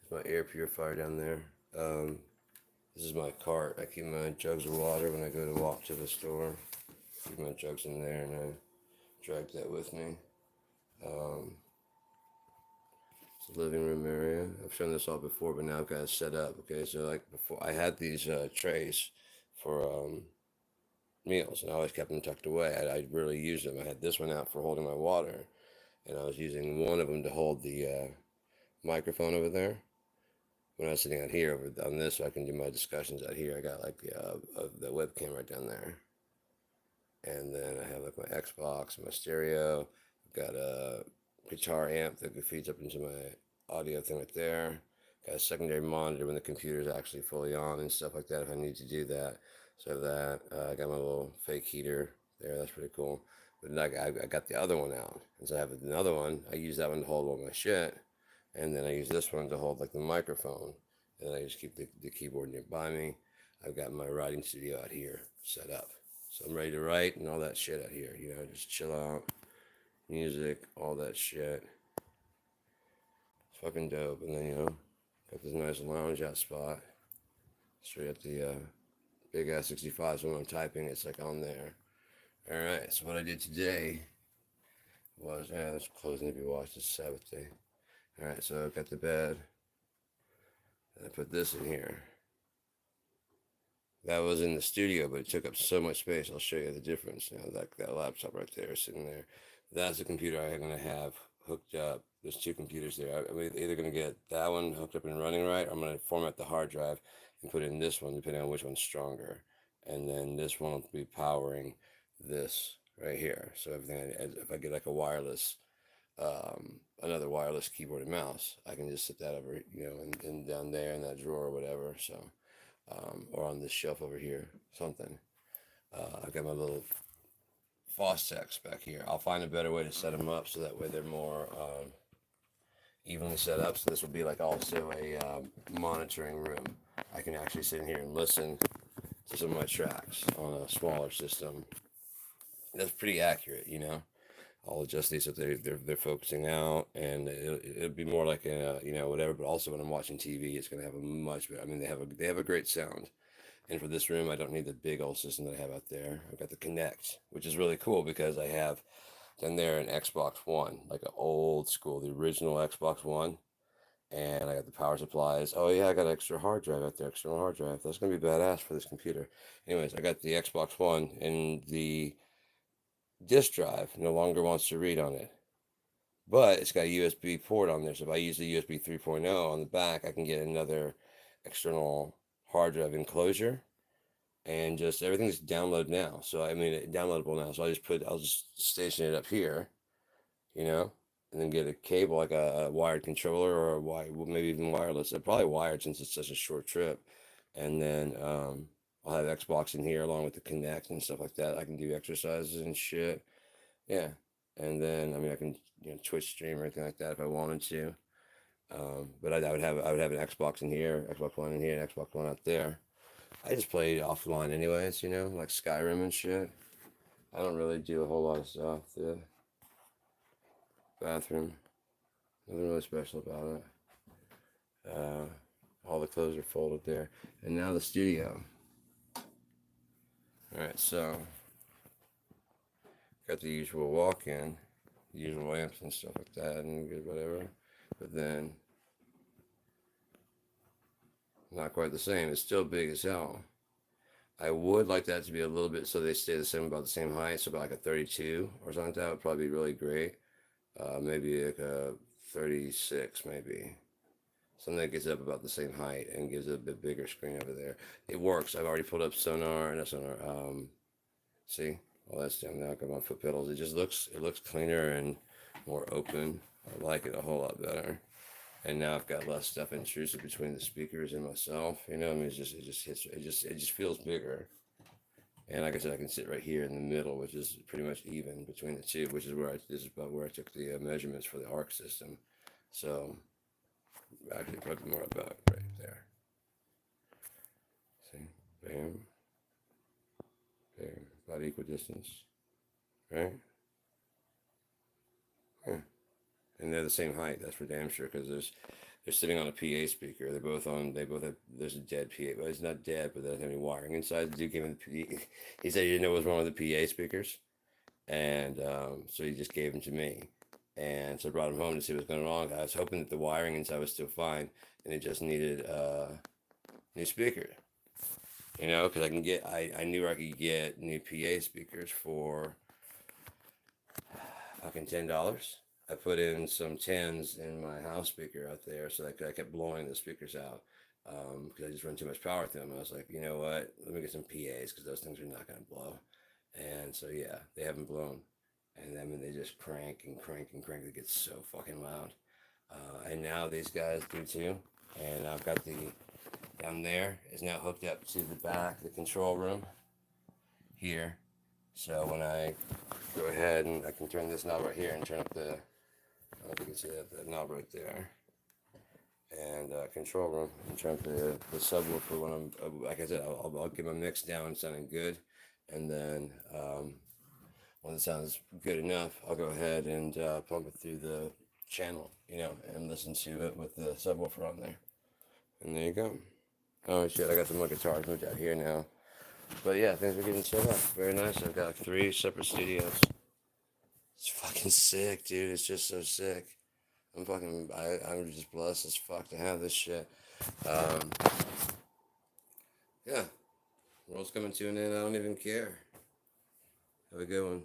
My air purifier down there. This is my cart. I keep my jugs of water when I go to walk to the store. Keep my jugs in there, and I drag that with me. Um, it's the living room area. I've shown this all before, but now I've got it set up. Okay, so like before, I had these trays for meals, and I always kept them tucked away. I rarely used them. I had this one out for holding my water, and I was using one of them to hold the microphone over there. When I was sitting out here over on this, so I can do my discussions out here. I got like the webcam right down there, and then I have like my Xbox, my stereo. I've got a guitar amp that feeds up into my audio thing right there. Got a secondary monitor when the computer is actually fully on and stuff like that if I need to do that. So that I got my little fake heater there. That's pretty cool. But like I got the other one out, and so I have another one. I use that one to hold all my shit, and then I use this one to hold like the microphone. And I just keep the keyboard nearby me. I've got my writing studio out here set up. So I'm ready to write and all that shit out here. You know, just chill out, music, all that shit. It's fucking dope. And then, got this nice lounge out spot straight at the big ass 65. So when I'm typing, it's like on there. All right. So what I did today was, this clothes need to be washed. It's Sabbath day. All right. So I got the bed. And I put this in here. That was in the studio, but it took up so much space. I'll show you the difference. That laptop right there sitting there. That's the computer I'm going to have hooked up. There's two computers there. I'm either going to get that one hooked up and running right, or I'm going to format the hard drive and put in this one, depending on which one's stronger. And then this one will be powering this right here. So everything, if I get like a wireless, another wireless keyboard and mouse, I can just set that over, and down there in that drawer or whatever. So or on this shelf over here, something. I've got my little Fostex back here. I'll find a better way to set them up so that way they're more evenly set up. So this will be like also a monitoring room. I can actually sit in here and listen to some of my tracks on a smaller system. That's pretty accurate, I'll adjust these so they're focusing out, and it'll be more like a whatever. But also when I'm watching TV, it's gonna have a much better. I mean, they have a great sound. And for this room, I don't need the big old system that I have out there. I've got the Kinect, which is really cool because I have down there an Xbox One, like an old school, the original Xbox One. And I got the power supplies. Oh yeah, I got an extra hard drive out there, external hard drive. That's gonna be badass for this computer. Anyways, I got the Xbox One, and the disk drive no longer wants to read on it. But it's got a USB port on there. So if I use the USB 3.0 on the back, I can get another external hard drive enclosure, and just everything's download now. So I mean, downloadable now. So I'll just station it up here, you know, and then get a cable like a wired controller or maybe even wireless. Probably wired since it's such a short trip. And then I'll have Xbox in here along with the Kinect and stuff like that. I can do exercises and shit. Yeah. And then I mean I can Twitch stream or anything like that if I wanted to. But I would have an Xbox in here, Xbox One in here, and Xbox One out there. I just play offline anyways, like Skyrim and shit. I don't really do a whole lot of stuff. The bathroom, nothing really special about it. All the clothes are folded there. And now the studio. Alright, so got the usual walk-in, the usual lamps and stuff like that, and whatever. But then, not quite the same. It's still big as hell. I would like that to be a little bit so they stay the same, about the same height, so about like a 32 or something like that would probably be really great. Maybe like a 36, maybe. Something that gets up about the same height and gives it a bit bigger screen over there. It works. I've already pulled up sonar and a sonar. See, all that's down there. I got my foot pedals. It looks cleaner and more open. I like it a whole lot better. And now I've got less stuff intrusive between the speakers and myself. I mean, it just feels bigger. And like I said, I can sit right here in the middle, which is pretty much even between the two, which is this is about where I took the measurements for the arc system. So actually probably more about right there. See, bam, bam, about equal distance, right? Yeah. And they're the same height. That's for damn sure, because They're sitting on a PA speaker. They're both on. They both have. There's a dead PA. Well, it's not dead, but there's any wiring inside. The dude gave him the. He said he didn't know what was wrong with the PA speakers, and so he just gave them to me. And so I brought him home to see what's going wrong. I was hoping that the wiring inside was still fine, and it just needed new speakers. You know, because I can get. I knew I could get new PA speakers for fucking $10. I put in some tens in my house speaker out there, so I kept blowing the speakers out because I just run too much power through them. I was like, you know what? Let me get some PAs because those things are not going to blow. And so yeah, they haven't blown, and I mean they just crank and crank and crank. It gets so fucking loud. And now these guys do too. And I've got the down there is now hooked up to the back, the control room here. So when I go ahead and I can turn this knob right here and turn up the, I don't know if you can see that, the knob right there. And control room and turn up the subwoofer when I'm, like I said, I'll get my mix down sounding good. And then when it sounds good enough, I'll go ahead and pump it through the channel, you know, and listen to it with the subwoofer on there. And there you go. Oh shit, I got some more guitars moved out here now. But yeah, things are getting set up. Very nice. I've got 3 separate studios. It's fucking sick, dude. It's just so sick. I'm just blessed as fuck to have this shit. Yeah. World's coming to an end. I don't even care. Have a good one.